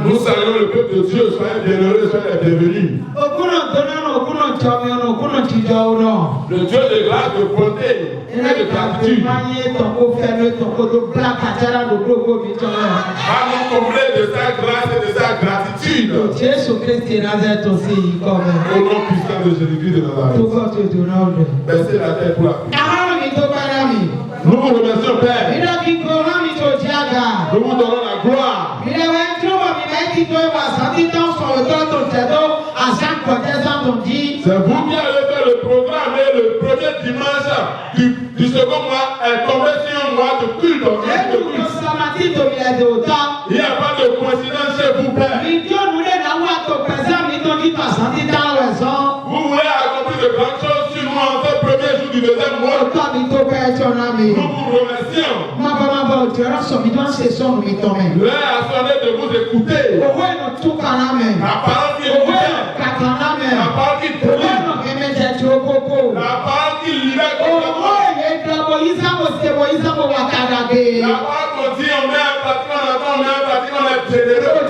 Nous saluons le peuple de Dieu, soyez bienheureux, soyez bienvenus. Le Dieu de grâce, de bonté et de gratitude va nous combler de sa grâce et de sa gratitude. Au nom puissant de Jésus-Christ de Nazareth. Baissez la tête pour la prière. Nous vous remercions, Père. Nous vous donnons la gloire. C'est vous qui avez fait le programme et le premier dimanche du second mois est tombé sur un mois de culte. Il n'y a pas de coïncidence chez vous, Père. Vous voulez accomplir de grandes choses sur nous en ce premier jour du deuxième mois. Nous vous remercions. L'heure a sonné de vous écouter. La parole qui écoute. La parole qui délivre. La parole qui libère. La parole qu'on dit, on met un pratique, on entend, on met un pratique, on est généreux.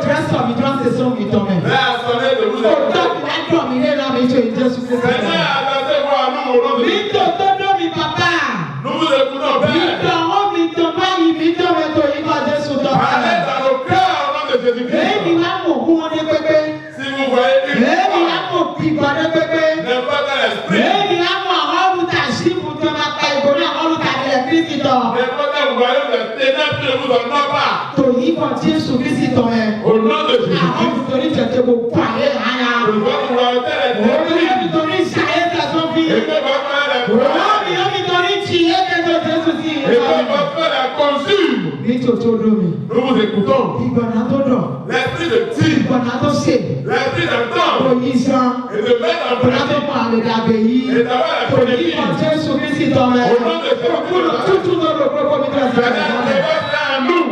L'heure a sonné de vous écouter. Seigneur, adressez-vous à nous au nom de Jésus. Nous vous écoutons, Père. Allez dans nos cœurs au nom de Jésus-Christ. Si vous voyez une foi, n'importe quel esprit, n'importe quel royaume de ténèbres ne vous donne pas. Au nom de Jésus-Christ, votre royauté est détruite. Et que votre frère est brûlé. Et que votre frère est consume. Nous vous écoutons. L'esprit de dire, l'esprit d'entendre et de mettre en pratique et d'avoir la connaissance. Au nom de Jésus-Christ, à nous.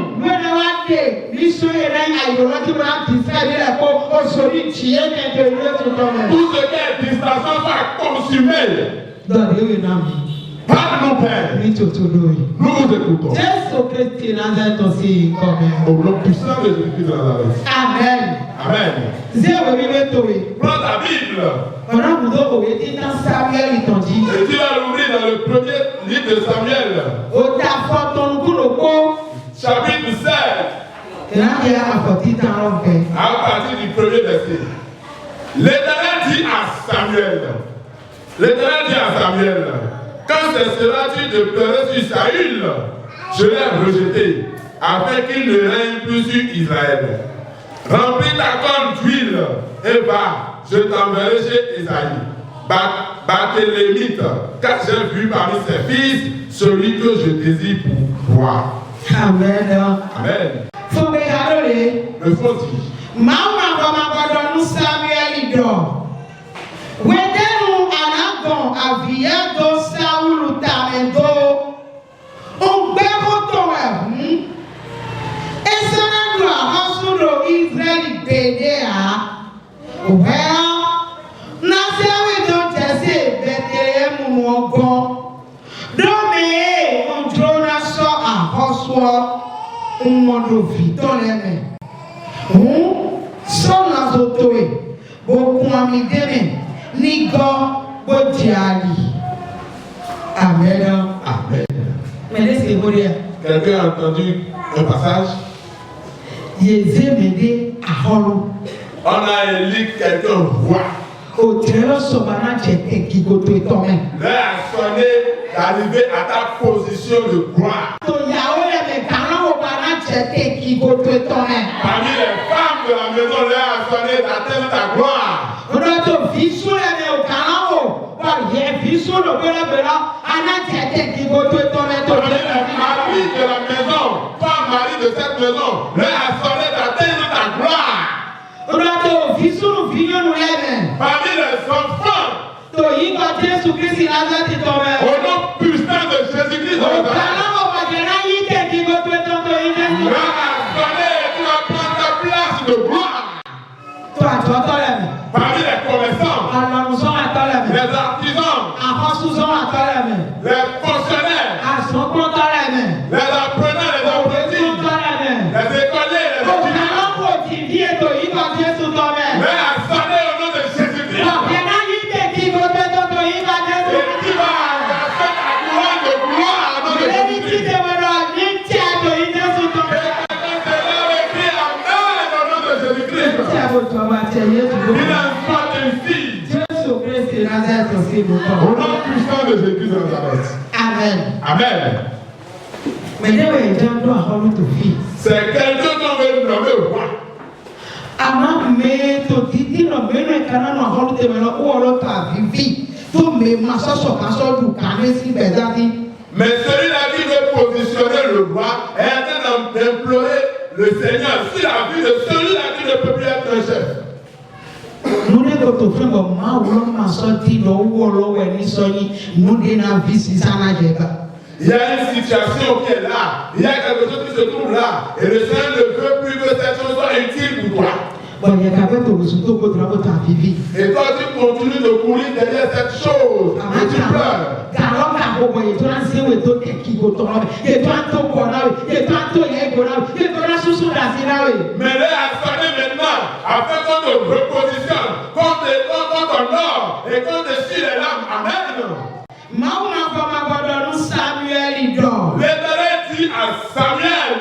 Tout ce qui est distraction va consumer. Parle-nous, Père. Nous vous écoutons. Au nom puissant de Jésus-Christ de Nazareth. Amen. Amen. Prends ta Bible. Et tu vas l'ouvrir dans le premier livre de Samuel. Chapitre 7. À partir du premier verset. L'Éternel dit à Samuel. Quand cesseras tu de pleurer sur Saül, je l'ai rejeté, afin qu'il ne règne plus sur Israël. Remplis ta corne d'huile et va, je t'enverrai chez Esaïe, Barthélémite, car j'ai vu parmi ses fils celui que je désire pour voir. Amen. Amen. Le fond dit. Aviado Saúl Tamendo, essa não é a Israel Bedea, nasceu então Jesse Bethlehem Mogon, Dome, Drona só a Roswa, Mondo Vitoleme, só nas otoe, Bokumamideme, Nigo. Amen. Amen. Quelqu'un a entendu un passage? On a élu quelqu'un roi. L'heure a sonné d'arriver à ta position de gloire. Parmi les femmes de la maison, l'heure a sonné d'atteindre ta gloire. Marie de la maison, pas Marie de cette maison, l'heure a sonné d'atteindre ta gloire. Parmi les enfants, au nom puissant de Jésus-Christ, l'heure a sonné et tu vas prendre ta place de gloire. Parmi les commerçants, les artisans, les fonctionnaires, les Il a une fille. Au nom puissant de Jésus de Nazareth. Amen. Amen. C'est quelqu'un qu'on veut nommer roi. Mais celui-là qui veut positionner le roi est en train d'implorer le Seigneur sur la vie de celui-là qui ne peut plus être un chef. Il y a une situation qui est là, il y a quelque chose qui se trouve là, et le Seigneur ne veut plus que cette chose soit utile pour toi. Et toi, tu continues de courir derrière cette chose, et tu pleures. Mais là, attendez maintenant, afin qu'on te repositionne, qu'on t'honore et qu'on te suit les larmes. Amen. L'Éternel dit à Samuel,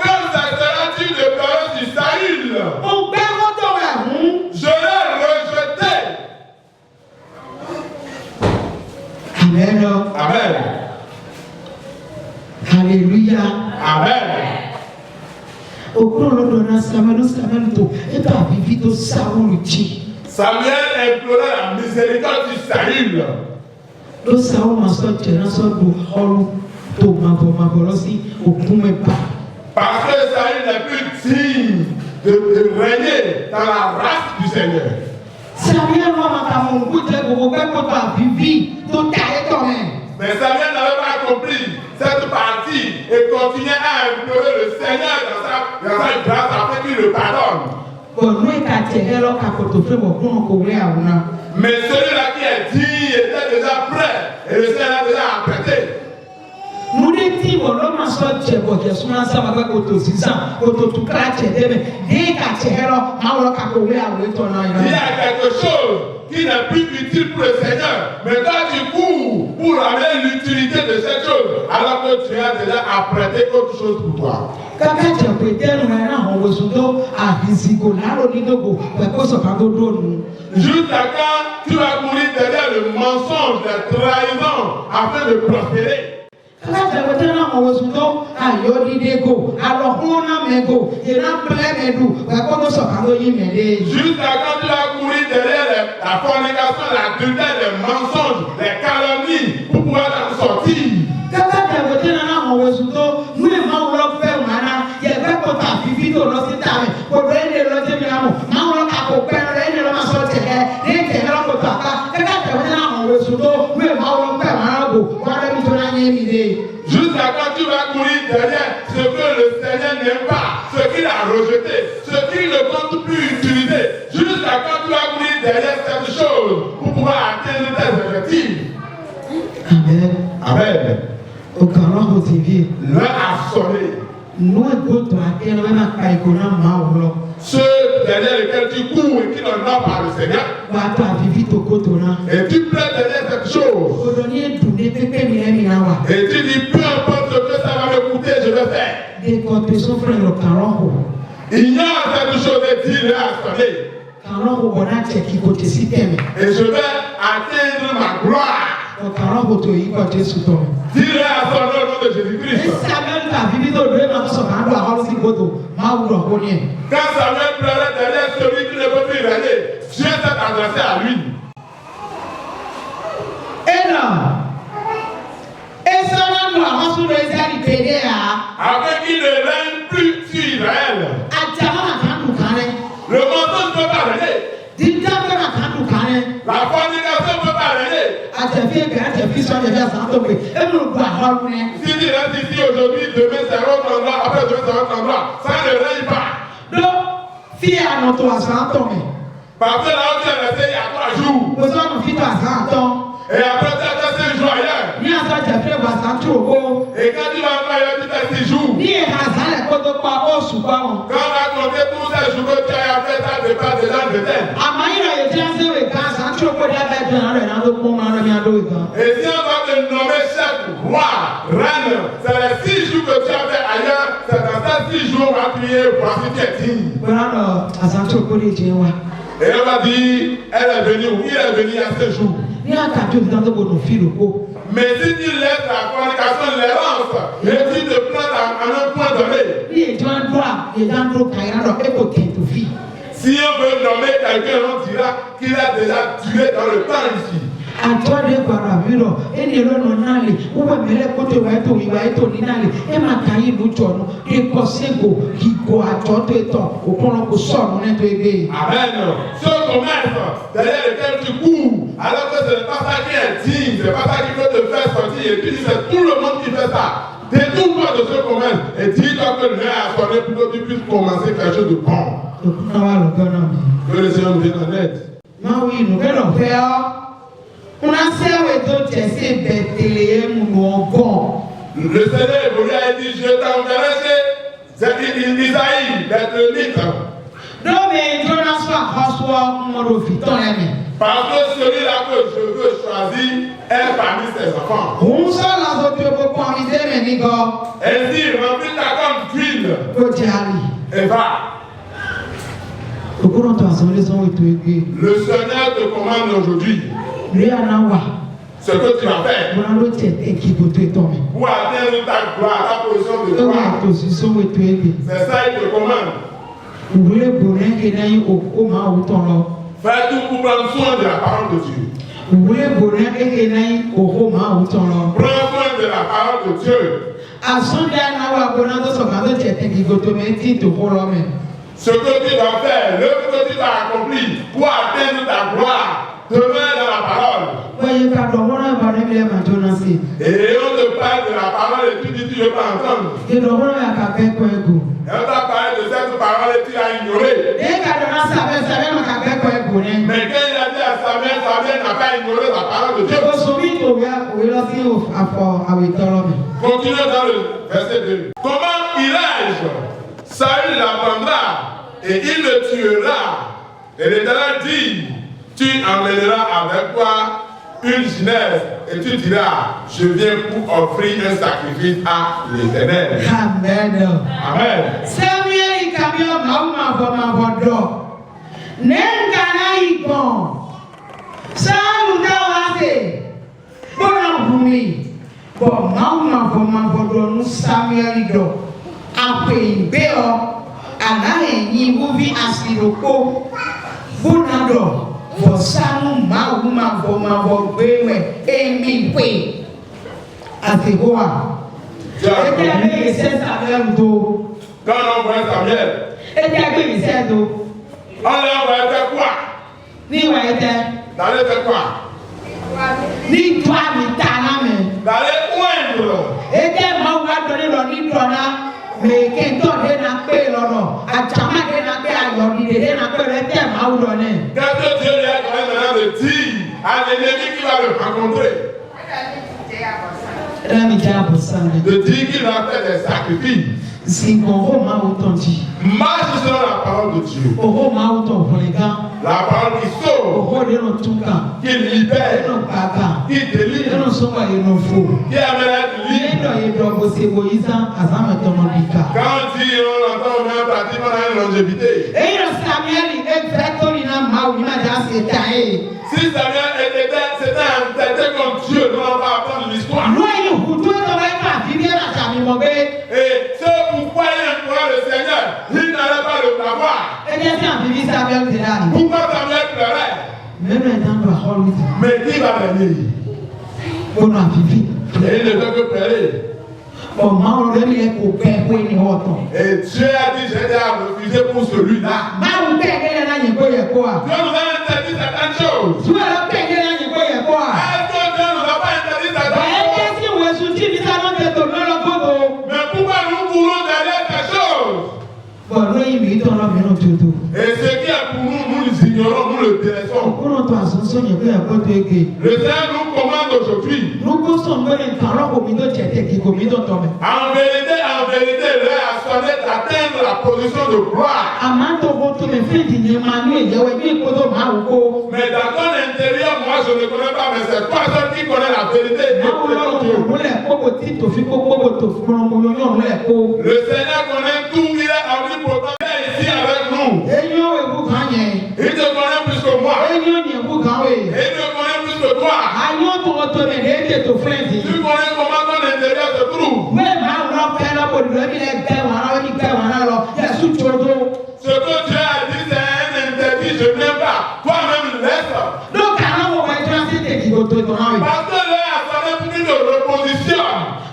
que s'agissera-t-il de Pérez d'Israël? Je l'ai rejeté. Amen. Amen. Alléluia. Amen. Samuel implorait la miséricorde d'Israël. Parce que Saül n'est plus digne de régner dans la race du Seigneur. Mais Samuel n'avait pas accompli cette partie et continuait à implorer le Seigneur dans sa grâce afin qu'il le pardonne. Mais celui-là qui est digne était déjà prêt et le Seigneur l'a déjà apprêté. Il y a quelque chose qui n'est plus utile pour le Seigneur, mais quand tu cours pour amener l'utilité de cette chose, alors que tu as déjà apprêté autre chose pour toi. Jusqu'à quand tu vas courir derrière le mensonge, la trahison, afin de prospérer? Jusqu'à quand tu vas courir derrière la fornication, l'adultère, les mensonges, les calomnies pour pouvoir t'en sortir? Jusqu'à quand tu vas courir derrière ce que le Seigneur n'aime pas, ce qu'il a rejeté, ce qu'il ne compte plus utiliser? Jusqu'à quand tu vas courir derrière cette chose pour pouvoir atteindre tes objectifs? Amen. Amen. L'heure a sonné. Ceux derrière lesquels tu cours et qui n'honore pas le Seigneur, et tu pleures derrière cette chose, et tu dis peu importe ce que ça va me coûter, je vais faire. Ignore cette chose et dis-le à sonner. Et je vais atteindre ma gloire. Dis-le à son nom au nom de Jésus-Christ. Quand Samuel pleurait derrière celui qui ne peut plus régner, Dieu s'est adressé à lui. Afin qu'il ne règne plus sur Israël. Le mensonge ne peut pas régner. La fornication ne peut pas régner. Si tu restes ici aujourd'hui, demain c'est un autre endroit, après demain c'est un autre endroit, ça ne règne pas. Parce que là où tu es resté il y a 3 jours, et après tu as fait 5 jours ailleurs, et quand tu vas faire tu fais 6 jours, quand on va compter tous ces jours que tu as fait, ça dépasse déjà de tête. Et si on va te nommer chef, roi, reine, c'est les 6 jours que tu as fait ailleurs, c'est dans ça tu es digne. Et on va dire, elle est venue, ou il est venu à ce jour. Mais si tu laisses la fornication, l'errance, et tu te plantes à un point donné, si on veut nommer quelqu'un, on dira qu'il a déjà tué dans le temps ici. Atwade barabiro enero nonale uwe mele kote waito iwaito ninale ema kayi luchono ekosego kiko atoto eto okono ko sono neto ebe. Amen. Ce commerce derrière lequel tu cours, alors que ce n'est pas ça qui est digne, c'est pas ça qui peut te faire sortir, et puis c'est tout le monde qui fait ça. Détourne-toi de ce commerce et dis-toi que le nez a sonné pour que tu puisses commencer quelque chose de bon. Que le Seigneur nous vienne en aide. Oui, nous allons faire. On a servi d'autres essais Bethléem ou encore. Le Seigneur évolue et dit, je t'enverrai chez Isaïe, Bethléemite. Non, mais Jonas va recevoir mon ofiton. Parce que celui-là que je veux choisir est parmi ses enfants. On s'en l'a sauté pour conviser mes niggas. Elle dit, remplis ta corne d'huile. Et va. Le Seigneur te commande aujourd'hui. Ce que tu vas faire pour atteindre ta gloire, ta position de gloire. C'est ça qu'il te commande. Fais tout pour prendre soin de la parole de Dieu. Prends soin de la parole de Dieu. Ce que tu vas faire, l'œuvre que tu vas accomplir pour atteindre ta gloire, demeure dans la parole. Et on te parle de la parole et tu dis tu ne veux pas entendre. Et on t'a parlé de cette parole et tu l'as ignoré. Mais quand il a dit à Samuel, Samuel n'a pas ignoré la parole de Dieu. Continuons dans le verset 2. Comment irai-je? Saül l'apprendra et il le tuera. Et l'Éternel dit, tu emmèneras avec toi une genèse et tu diras, je viens pour offrir un sacrifice à l'Éternel. Amen. Amen. Samuel il camion mauma bodo. Nengana ibon. Salu dawase. Bona bumi. Bo mauma bodo nu Samuel do. Ape ibeo ana enyi buvi asiroko. Bonado. Bosanu mauma gbewe emi pe. Ategoa. Quand on voit Samuel, on lui envoie faire quoi? D'aller faire quoi? D'aller oindre. Qu'est-ce que Dieu lui a donné maintenant de dire à l'ennemi qui va le rencontrer? De dire qu'il va faire des sacrifices. Marche selon la parole de Dieu. La parole qui sauve, qui libère, qui délivre, qui amène à être libre. Quand on dit on entend même pratiquement la longévité. Si Samuel était comme Dieu, nous on va apprendre l'histoire. Et ce pourquoi il implorait le Seigneur, il n'allait pas le savoir. Pourquoi Samuel pleurait? Mais qui va venir? Et il ne peut que pleurer. Et Dieu a dit, j'ai déjà refusé pour celui-là. Dieu nous a interdit certaines choses. Est-ce que Dieu nous a pas interdit certaines choses? Mais pourquoi nous voulons derrière ces choses? Et ce qui est pour nous, nous ignorons, nous le délaissons. Le Seigneur nous commande aujourd'hui. En vérité, l'heure a sonné d'atteindre la position de gloire. Mais dans ton intérieur, moi je ne connais pas, mais c'est toi seul qui connais la vérité. Le Seigneur connaît tout, il est omnipotent. Il nous. Enyo ewu kan yẹn. Il te connaît plus que moi. Enyo ni ewu kan we. Et il te connaît plus que toi. Anyo tó o tó mi lè tè tó fúlẹ̀ntì. Tu connais comment ton intérieur se trouve. Wẹ́ẹ̀ máa ń lọ pẹ́ lọ́pọ̀ ìlú ẹbí lẹ gbẹ́ wàrà ó ní gbẹ́ wàrà lọ. Yẹ̀sù tsodo. Ce que Dieu a dit, c'est un interdit, je n'aime pas. Toi-même laisse. Ló kà á wọ̀ wẹ̀ tí wọ́n ti tètè kò tó tán wẹ̀. Parce que là, ça n'est plus de reposition.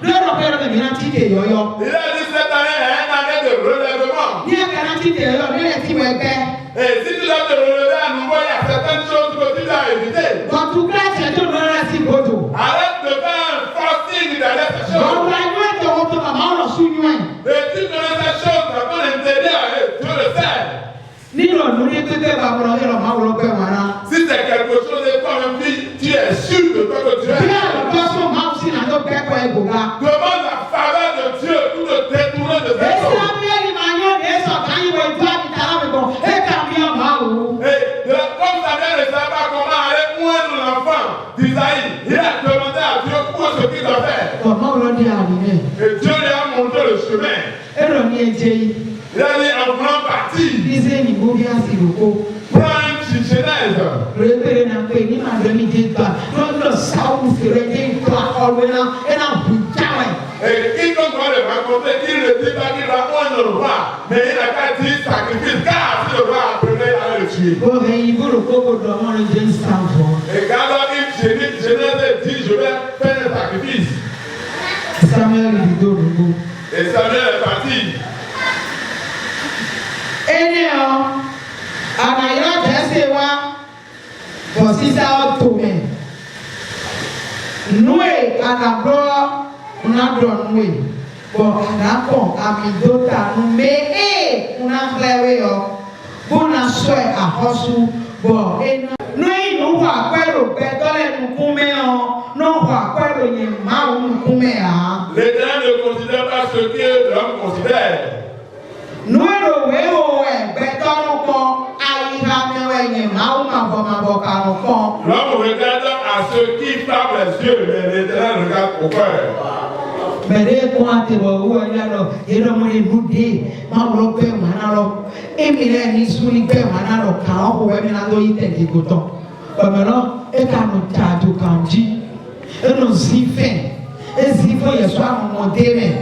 Lọ́dọ̀ pé ọ̀rọ̀ mìíràn ti tè yọ̀yọ̀. Il a dit cette année est une année de relèvement. Ní ẹ̀ka náà ti tè yọ̀yọ̀ nílẹ̀ tí wọ́n gbẹ́. Et si tu dois te relever à nouveau, il y a certaines choses que tu dois éviter. Bọ̀tù kíláàsì ẹ̀jọ̀ ló rẹ̀ sí gbòdò. Arrête de faire un fasting dans ces choses. Ọ̀rọ̀ ayé ẹ̀jọ̀ wọ́n tó màmá ọ̀rọ̀ sún yún ẹ̀. Et tu connais ces choses dans ton intérieur et tu le sais. Nínú ọ̀nù ní pípẹ́ bàbá ọ̀rọ̀ máa wọ̀ gbẹ́ wàrà. Si c'est quelque chose et toi-même tu es sûr de toi que tu es. Bí àlọ́ sọ máa ń sin àjọ kẹ́kọ̀ọ́ ẹ̀ gbòga. Demande la faveur de Dieu pour te détourner de ces Èsì choses. abíyẹ́lì máa yọ èso káyé wọ ìjọ àbíta alábẹ̀kọ̀ ẹ̀ka mi ọ̀mà wò. Et comme Samuel ne savait pas comment aller moindre l'enfant d'Isaïe, il a demandé à Dieu pour ce qu'il doit faire. Ọ̀mà wò ló di àdìmẹ́. Et Dieu lui a montré le chemin. Èrò ní ẹ̀jẹ̀ yìí. Il a dit en voulant partir, Bísí ìyìnbó bí a sì rògbò. prends une chichenaise. Rèébèrè náà pé ní màá lómi dé gbà lọ́dọ̀ sáwù fèrè dé ìgbà ọ̀rọ̀ náà ẹ̀ náà bù jáwé. Et quiconque va le raconter, qu'il ne dit pas qu'il va prendre le roi, mais il n'a qu'à dire sacrifice, car si le roi apprenait à le tuer. Bó ẹyin bó ló kó kó dọ̀ ọmọ rẹ̀ jẹ́ ìsànfọ̀. Et quand Genèse dit, je vais faire un sacrifice. Samuel ìdó rògbò. Et Samuel est parti. Ẹni ọ̀ àmàyọ́ jẹ́sẹ̀ wá bọ̀ sísá ọ̀tọ̀ mẹ́. Nue anabɔ unadɔ nue bɔ anakɔ amidota nume unaxlɛwe yɔ bona sɔe axɔsu bɔ ena nue nuxɔ akɔɛro gbɛtɔ le nukume yɔ nuxɔ akɔɛro nye mawu nukume ya. L'Éternel ne considère pas ce que l'homme considère. Nue do wewo ɛgbɛtɔ nukɔ ayihamewɛ nye mawu mabɔ kanukɔ. L'homme regarde à ceux qui frappent les yeux, mais l'Éternel regarde au cœur. Bẹ̀rẹ̀ kún àtẹ̀wọ̀ owó ẹ̀yà lọ, èrò ọmọ ìlú dé, máa wọ́n bẹ̀ wọ́n náà lọ. Èmi rẹ̀ ní sùúrù bẹ̀ wọ́n náà lọ, kà ọ́ kò wẹ́mi náà lóyún tẹ̀lé kò tán. Ọ̀mọ̀nà ẹ̀ka nù tààdù kàn jí, ẹnu sí fẹ̀, èsì fún yẹ̀sọ́ àwọn ọmọdé rẹ̀.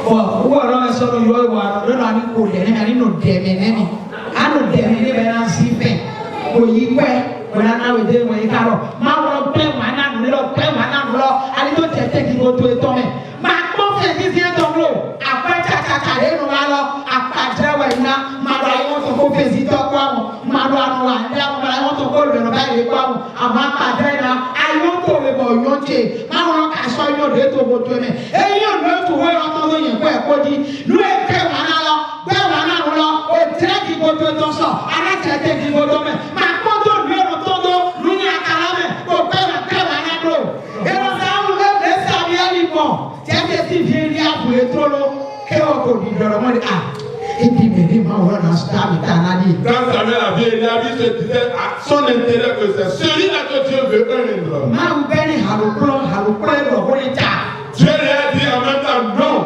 Bọ̀ owó ọ̀rọ̀ ẹ̀ sọ̀rọ̀ yọ ìwà rẹ̀ lọ́nà ní kò dẹ̀ ní nù dẹ̀mẹ̀ nẹ́mi. Ànù dẹ̀mẹ̀ ní bẹ̀ náà sí fẹ̀, kò yí pẹ́. Wọ́n náà wò dé wọ́n yí ká lọ, máa wọ́n bẹ̀ wọ́n náà nù lọ, bẹ̀ wọ́n náà nù lọ, àti tó tẹ̀ kí wọ́n tó etọ́ mẹ́. Máa kọ́ fẹ́ kí sí ẹ̀tọ́ lò, àpẹ́tàkàkà lẹ́nu wa lọ, àpàjẹ́wẹ̀ iná, máa lọ àwọn tó kó fèsì tọ́kọ́ àwọn, máa lọ àwọn àdé àwọn àwọn tó kó lòlò báyìí kọ́ àwọn, àwọn àpàjẹ́ iná, ayọ́ tó lè bọ̀ yọ̀ tè, máa wọn kà sọ yóò dé tó bó tó mẹ́. Eyín ò ló tó wọ́n ọtọ́ ló yẹn kó ẹ̀kọ́ di, ló ẹ̀ tẹ̀ wọn náà lọ, bẹ́ẹ̀ wọn náà lọ, òtẹ́ kí gbogbo tó sọ, alátẹ̀tẹ̀ kí gbogbo mẹ́, máa kọ́ tó lù ẹ̀rọ tó dó, lù ní àkàrà mẹ́, kò pẹ́ wọn tẹ̀ wọn náà lò. Èrò sáwọn lè sàmì ẹ̀rí pọ̀, tẹ́tẹ́ sì fi rí àbúlé tó lọ, kéwọ́ kò ní dọ̀rọ̀ mọ́ ni à, ébi mẹ́rin máa wọ́n náà sọ́dá mi tà náà ní. Quand Samuel a vu Eliab, il se disait à son intérêt que c'est celui-là que Dieu veut œuvre. Máa wù bẹ́ẹ̀ ni àlùkùrọ̀ ẹ̀rọ kò ní ta. Dieu lui a dit en même temps non.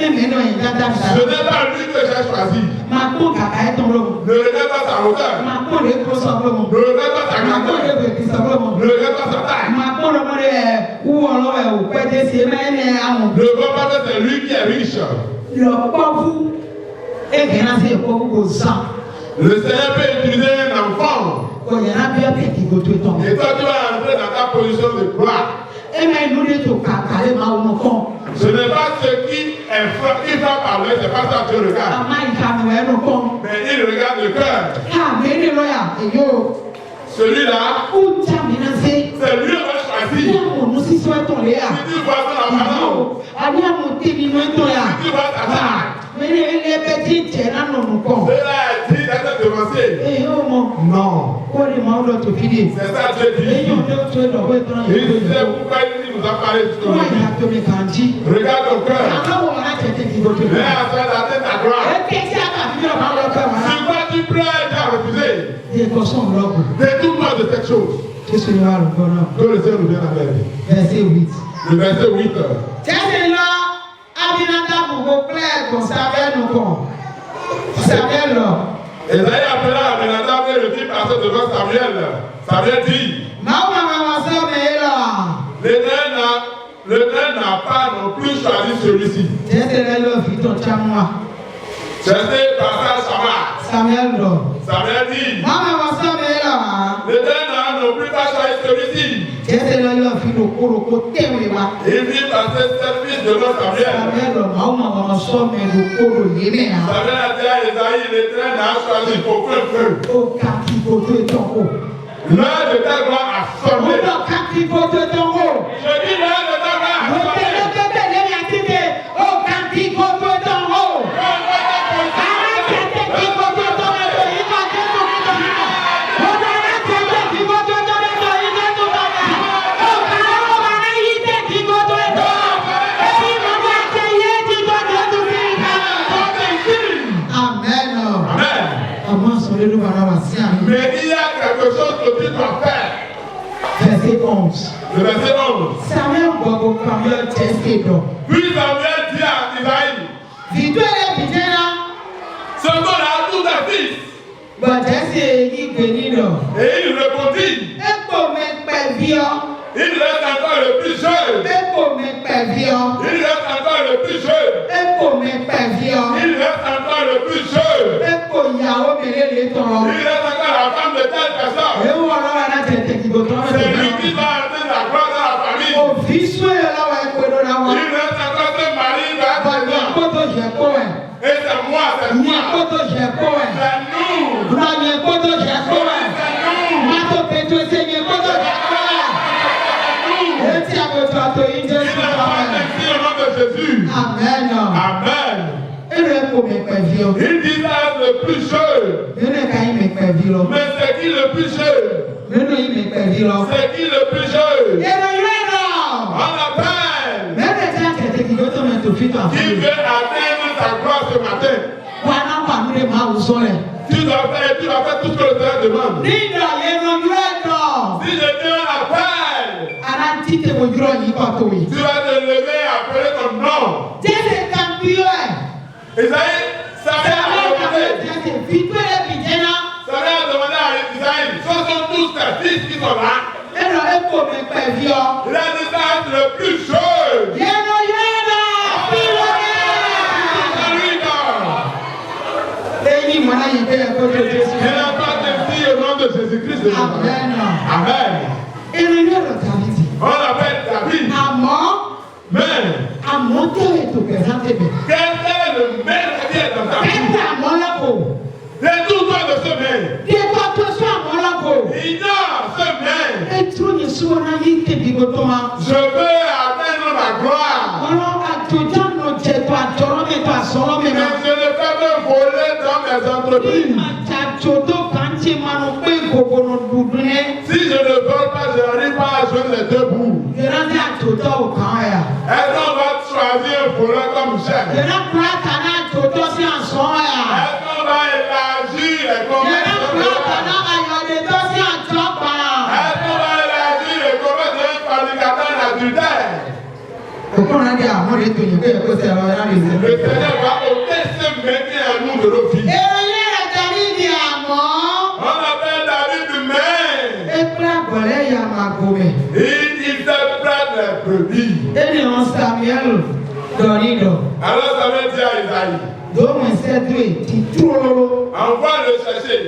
Ẹ̀mí náà yẹn dáadáa mi ta. Ce n'est pas lui que j'ai choisi. Máa kó kàkà ẹ̀ tó lọ́wọ́. Ne regarde pas sa hauteur. Máa kó lè kó sọ lọ́wọ́. Ne regarde pas sa Máa kó lè grandeur. bèbí sọ lọ́wọ́. Ne regarde pas sa taille. Máa kó lọ́wọ́ rẹ̀ wúwo lọ́wọ́ ẹ̀ ò pẹ́ dé sí ẹ̀ mẹ́rin ẹ̀ àwọn. Ne vois pas que c'est lui qui est riche. Lọ́pọ̀ fún ẹ̀gẹ̀ náà sí ẹ̀kọ́ gbogbo sàn. Le Seigneur peut utiliser un enfant. Kò yẹn náà bí ọ̀pẹ̀ kì í go tó tán. Et toi, tu vas entrer dans ta position de gloire. Ẹ̀mẹ́ inú lè tó kàkà lè máa wọ́n kọ́. Ce n'est pas ce qui frappe par l'œil, c'est pas ça que Dieu regarde. Àmà ìkànnì ẹ̀ ló kọ́. Mais il regarde le cœur. Àmì ẹni lọ́yà èyí o. Celui-là, Ó jà mí náà sí. c'est lui qu'on a choisi. Ní àwọn ònú sísọ ẹ̀tọ́ lé à. Si tu vois son apparence, Àní àwọn òtí nínú ẹ̀tọ́ yà. si tu vois sa taille, Mẹ́rin ilé ẹgbẹ́ tí ń jẹ́ náà nọ̀nù kọ́. cela est dit d'être devancé. Èyí ó mọ. Non. Ó lè máa ń lọ tó fi dé. C'est ça Dieu Èyí ò dit. dé tó lọ́wọ́ ìtàn Il yìí. disait pourquoi il nous a parlé de Wọ́n lui. yà tó mi kàn jí. Regarde ton cœur. Àbáwọ̀ wọn láti ẹ̀tẹ̀ kí gbogbo Viens ìgbà. à faire la tête à gloire. Ẹgbẹ́ tí a kà fi yọ̀ máa lọ bẹ̀ wọ́n. Si toi tu pleures, tu as refusé. Dékọ̀sán lọ́gù. Détourne-toi de cette chose. Jésù ni wàá lùkọ́ náà. Que le Seigneur nous vienne avec. Verset 8. Le verset 8. Jésù lọ Abinadab gbogbo pílẹ̀ kò sábẹ́ nù kàn. Sábẹ́ lọ. Esaïe appela Abinadab et le fit passer devant Samuel. Samuel dit, l'Éternel n'a pas non plus choisi celui-ci. C'était par Sama. Samuel dit, l'Éternel n'a non plus pas choisi celui-ci. Il fit passer service devant Samuel. Samuel a dit à Esaïe, l'Éternel n'a choisi aucun feu. L'heure de ta gloire a sonné. Je dis l'heure de ta gloire a sonné. Mais il y a quelque chose que tu dois faire. Verset 11. Le verset 11. Samuel Puis Samuel dit à Isaïe, ce qu'on a tout à fils. Et il répondit, il reste encore le plus jeune. Il reste encore le plus jeune. Il reste encore le plus jeune. Il reste encore la femme de telle personne. C'est lui qui va amener la gloire dans la famille. Il reste encore ce mari qui va être et c'est moi, c'est nous. Amen. Amen. Il dit là le plus jeune. Mais c'est qui le plus jeune? C'est qui le plus jeune? On appelle. Qui veut atteindre ta gloire ce matin? Tu dois faire tout ce que le Seigneur demande. Si je te appelle, tu vas te lever et appeler ton nom. Isaïe, Samuel a demandé à Isaïe, ce sont tous tes fils qui sont là. Il a dit ça le plus jeune. Il n'a pas de fille au nom de Jésus-Christ. Amen. Amen. On l'appelle David. Mais quel est le maître qui est dans ta vie? Détourne-toi de ce maître. Ignore ce maître. Je veux atteindre ma gloire. Mais je ne peux me voler dans mes entreprises. Si je ne vole pas, je n'arrive pas à joindre les deux bouts. Est-ce qu'on va choisir un voleur comme chef? Est-ce qu'on va élargir les commerces? Est-ce qu'on va élargir les commerces d'un fabricateur d'adultère? Le Seigneur va ôter ce métier à nous de nos vies. On appelle David main. Il fait prendre les brebis. Alors Samuel dit à Isaïe, envoie le chercher.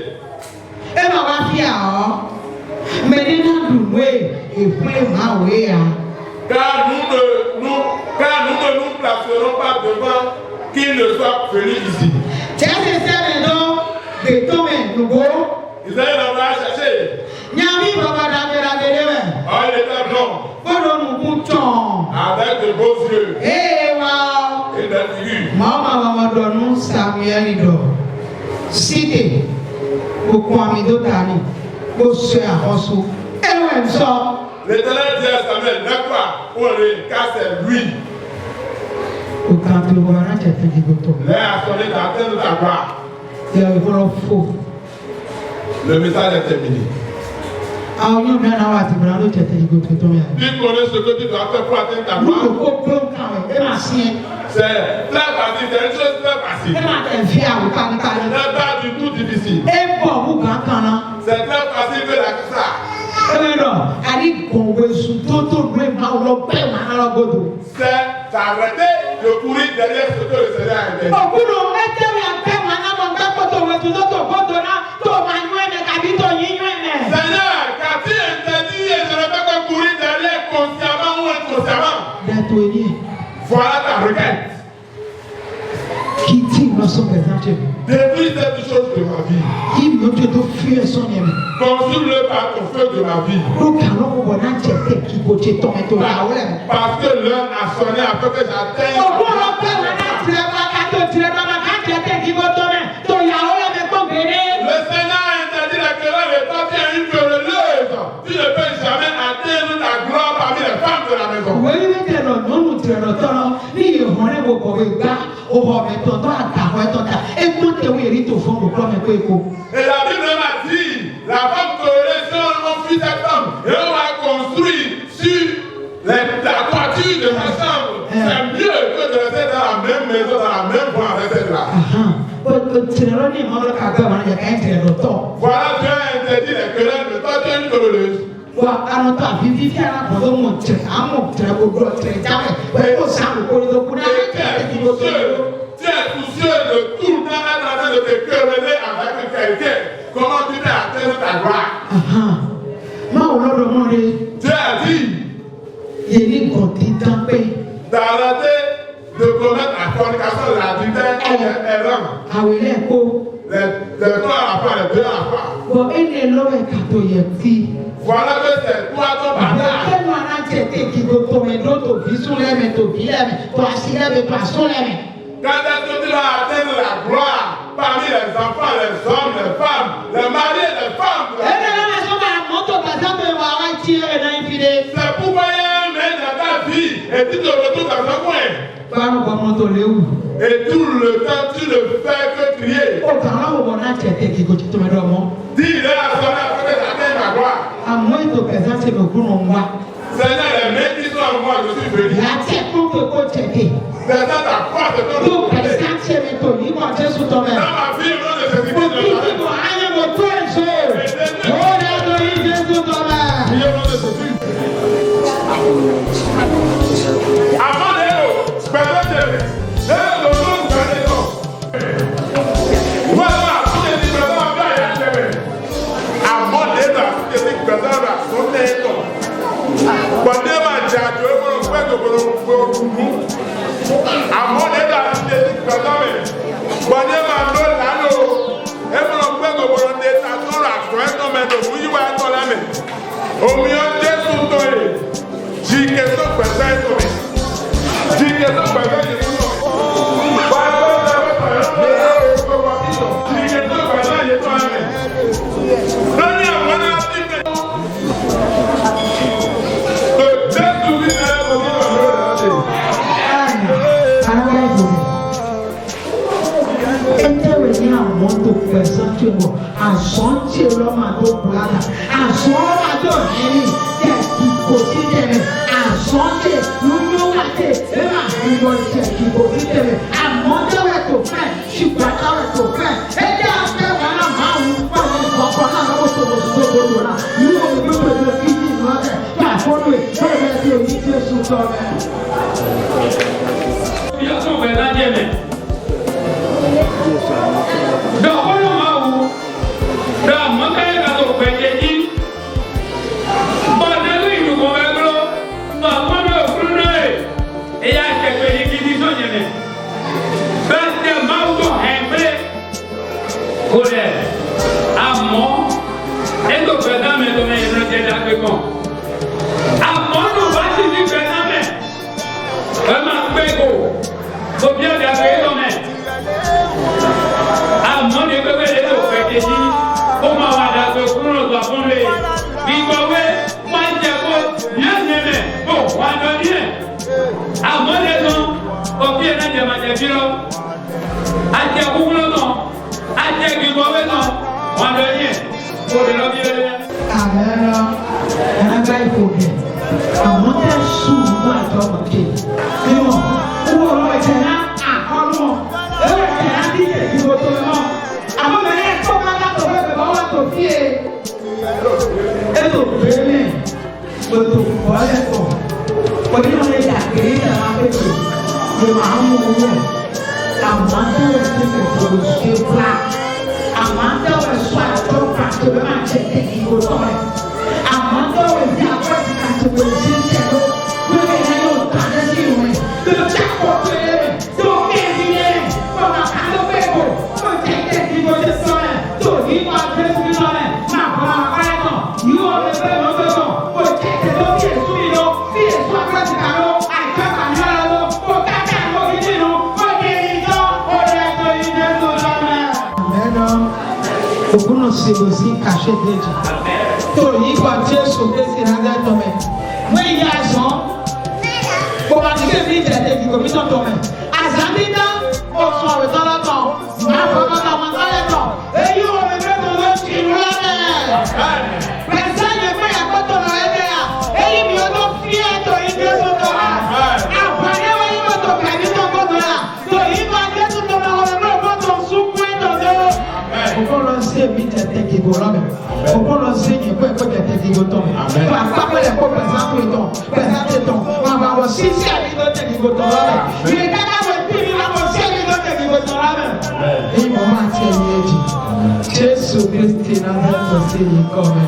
Car nous ne nous placerons pas devant qu'il ne soit venu ici. Isaïe l'envoie chercher. Oh, il était blanc. Avec de beaux yeux. Et des figures. L'Éternel dit à Samuel, lève-toi, on le casse lui. L'air a sonné d'atteindre ta gloire. Le message est terminé. Àwọn yóò mẹ́rin àwọn àti ìmọ̀ràn ló tẹ̀tẹ̀ ìgò tuntun yẹn. Tu connais ce que tu dois faire pour atteindre ta gloire. Lúkò kó gbó kàwé, ẹ máa sí ẹ. C'est très facile, c'est une chose très facile. Ẹ máa tẹ̀ fi àwò kánikánni. Ce n'est pas du tout difficile. Ẹ bọ̀ wú kankan náà. C'est très facile que la ça. Ẹ bẹ dọ̀, àní kọ̀wé sùn tó tó lu ẹ̀ máa lọ bẹ́ẹ̀ máa lọ gbọdọ̀. C'est s'arrêter de courir derrière ce que le Seigneur a interdit. Òkúrò ẹ̀jẹ̀ mi àgbẹ̀ wọn náà mọ̀ gbẹ́ kótó wẹ̀ tó tó gbọdọ̀ náà tó máa yún ẹ̀mẹ̀ tàbí tó yín yún ẹ̀mẹ̀. Seigneur, qu'a-t-il interdit et je ne vais pas courir derrière consciemment ou inconsciemment? Dàtò ẹni ẹ̀. Voilà ta requête. Kì í tí ì lọ sọ́kẹ̀ sáńtẹ̀. Détruis cette chose de ma vie. Kí ni o tó tó fi ẹ̀ sọ́ni ẹ̀mí. Consume-le par ton feu de ma vie. Ló kà lọ́wọ́ bọ̀ náà jẹ́ tẹ̀ kí kò ṣe tọ́ ẹ̀tọ́ ìyàwó ẹ̀. Parce que l'heure a sonné afin que j'atteigne. Òkúrò bẹ́ẹ̀ wọn náà tirẹ̀ bá ká tó tirẹ̀ bá ká jẹ́ tẹ̀ kí kò tọ́ mẹ́ tó ìyàwó ẹ̀ mẹ́ kó gbére. Le Seigneur a interdit la querelle et toi tu es une querelleuse. Tu ne peux jamais atteindre ta gloire parmi les femmes de la maison. Wẹ́rí mi tẹ̀ lọ nínú tirẹ̀ lọ tọ́lọ ní ìhọ́rẹ́ wo kọ̀wé gbá òhò mi tọ̀tọ̀ àtàwọn ẹ̀tọ́ ta ẹ̀gbọ́n tẹ̀wé èrí tó fún mi kọ́ mi pé kó. Et la Bible m'a dit, la femme querelleuse, si on fuit cette femme, et on va construire sur la toiture de sa chambre. C'est mieux que de rester dans la même maison, dans la même voie avec cette là. Tirẹ̀ lọ ní ìmọ̀lẹ́ kàgbẹ́ wọn yẹ ká ẹ̀ tirẹ̀ lọ tọ̀. Voilà, tu as interdit les querelles, mais toi tu es une querelleuse. Wa anɔtɔ afi fifi ara kɔdɔ mo tirɛ amo tirɛ ko dɔ tirɛ jamɛ wɛ ko san ko ko ko na Tu es soucieux de tout le temps être en train de te quereller avec quelqu'un. Comment tu peux atteindre ta gloire? Maa wòlò dɔ mɔ de. Tu as dit. Yéli gɔdi danpe. D'arrêter de commettre la fornication, l'adultère et l'erreur. Awele ko. Les trois à la fois, les deux à la fois. Bon, ene lɔbɛ kato yɛ ti. Voilà que c'est toi ton bâtard. Bẹ́ẹ̀ni wọn á jẹ téèkì gbogbo mi ló tó fi sún lẹ́mẹ̀ tó bí lẹ́mẹ̀ tó a sí lẹ́mẹ̀ tó a sún lẹ́mẹ̀. Quand est-ce que tu vas atteindre la gloire parmi les enfants, les hommes, les femmes, les mariés, les femmes? Ẹ̀ẹ́dẹ̀ lọ́wọ́ sọ ma mọ́tò gbàgbọ́ mi wà wá jí ẹ̀ náà fi dé. C'est pourquoi il y a un mec dans ta vie et tu te retrouves dans un coin. Báwo bọ́ mọ́tò léwu? Et tout le temps tu ne fais que crier. Ó kàn án wọ̀ náà jẹ téèkì gòjì tó mi dọ̀ mọ́. Dis-le à son afin que j'atteigne ma gloire. Àmọ́ ètò kẹsàn-án ṣe lògùn nù wá. Seigneur, les mains qui sont en moi, je suis béni. Láti ẹ̀kọ́ kókó jẹ̀dẹ̀. Seigneur, ta croix, c'est ton Yóò kẹsàn-án ṣe mi tò ní mọ̀ Jésù tọ́ mẹ́. Dans ma vie, non de cette Mo idée kí de kí mo ayé mo tó èso. Ó ní ọdún yìí Jésù tọ́ mẹ́. Avant de l'eau, perdez Bọ̀dé máa jà jù ẹ́ fún ọgbẹ́ gbogbo òkùnkùn. Àmọ́ ní ẹ̀dá ti ṣe ti gbàgbọ́ mi. Bọ̀dé máa ló lánàá o. Ẹ fún ọgbẹ́ gbogbo ọdẹ àtúrò àtọ̀ ẹ̀tọ́ mẹ́tò fún yíwá ẹ̀tọ́ lẹ́mẹ̀. Omi ọdẹ tún tó yè. Jí kẹsọ pẹ̀sẹ̀ ẹ̀tọ́ mi. Jí kẹsọ pẹ̀sẹ̀ yìí fún ọ. Bọ̀dé máa ló jí kẹsọ pẹ̀sẹ̀ yìí tó lẹ́mẹ̀. Lónìí àwọn náà ti fẹ́. Moto pesante mo asonte loma do plata asoma do nini que cosite asonte nuno ate ema ngo que cosite amonde we to fe shipata we to fe eja fe wana ma pa ko na mo to do na ni mo do do kiji no ate pa fo we fe be ti o ni Jesu to me yo so be na je me do ono ma wu da ma ka ga to pe je ji ba na ri nu ko be glo ba ma do fru na e ya ke pe ji ki di so je me ba te ma wu do hembre ko le amo e do pe da me do me na je da pe kon amo no ba ti di pe na me e ma pe ko bien da pe do me àmọ́ ní pépé lè lò fẹ́ kejì ó máa wà dàgbé kúrò tó fún mi ìgbọ̀wé máa ń jẹ kó yẹ́nyẹ́mẹ̀ kó wà lọ ní ẹ̀ àmọ́ lè tán òbí ẹ̀ náà jẹ máa jẹ bí lọ àjẹ kúkúrò náà àjẹ ìgbọ̀wé náà wà lọ ní ẹ̀ kó lè lọ bí ẹ̀. life òde àwọn tẹ́ sùn nínú àjọ ọmọdé nínú owó ọ̀rọ̀ ẹ̀jẹ̀ náà àkọlù owó ẹ̀jẹ̀ náà bí ìdìbò tó lọ àwọn mẹ́rin ẹ̀kọ́ máa látọ̀ wẹ́ẹ̀ bẹ̀rẹ̀ wọ́n tó fi é ètò bẹ́ẹ̀lẹ̀ ètò ọ̀lẹ́kọ̀ onímọ̀ ẹ̀dá kéré náà máa pèsè ló máa ń mú owó àwọn tẹ́wọ̀ ẹ̀sẹ̀ tó lè ṣe fúlá àwọn tẹ́wọ̀ ẹ̀sọ́ àjọ pàṣẹ bẹ́ẹ̀ máa jẹ́ ìdìbò tọ́ rẹ̀ àwọn tẹ́wọ̀ ẹ̀sẹ̀ àjọ pàṣẹ bẹ́ẹ̀ ṣe ń tẹ̀lé lórí ẹ̀ yóò tàdé sí ìwé tó jápọ̀ péré tó kéèdì yẹn tó máa ká ló pé kò tó jẹ́ ìdìbò ṣe sọ ẹ̀ tó ní wà lẹ́sìn lọ ẹ̀ máa bọ̀ àpárẹ̀ náà yóò lè fẹ́ lọ́gbẹ́ náà kò jẹ́ ìdìbò bí èso yìí lọ bí èso àpẹẹsìkà lọ àìjọ kàníyàrá lọ kò káàkiri àgbọ̀ gidi nù kò ní ìjọ òde ẹ̀tọ́ ìdè tó lọ́mẹ́. Mẹ́nà ògúnnù síbò sí kàṣẹ́dẹ́jì tó yí kọ́ Jésù Kristi náà tọ́mẹ̀ wọ́n yí àìsàn kò bá ti kéde ìjẹ́dẹ́ ìgbìkọ̀ mi tọ́ tọ́mẹ̀ àìsàn dídá oṣù àwẹ̀tọ́ lọ́tọ̀ máa fọ́ lọ́tọ̀ wọn sáré tọ̀ èyí ò lè fẹ́ tó lọ sí ìlú lọ́mẹ̀ pẹ̀sẹ̀ yẹn fún yàtọ̀ tó lọ ẹgbẹ́ yà èyí mi ò tó fi ẹ̀tọ́ ìdè tó tọ́ wa àǹfààní wọn yìí mọ̀tò kàní tó gbọ́dọ̀ yà tó yí kọ́ Jésù tó lọ wọn lọ́wọ́ mọ̀tò sunkún ẹ̀tọ́ tó. Òkúrò sí èmi tẹ̀tẹ̀ kìbò lọ́mẹ̀ òkúrò sí ìyẹn kó ẹ̀kọ́ tẹ̀tẹ̀ kìbò tọ̀ fún àpapẹ̀lẹ̀ kó pẹ̀sẹ̀ tọ̀ màmá wọ sí sí àmì tó tẹ̀ kìbò tọ̀ lọ́mẹ̀ ìyẹn káká wọ bí mi wọ sí àmì tó tẹ̀ kìbò tọ̀ lọ́mẹ̀. Èyí mọ̀ máa ti ẹ̀yìn èjì Jésù Kristi náà tẹ̀ sí ìkọ́ mi.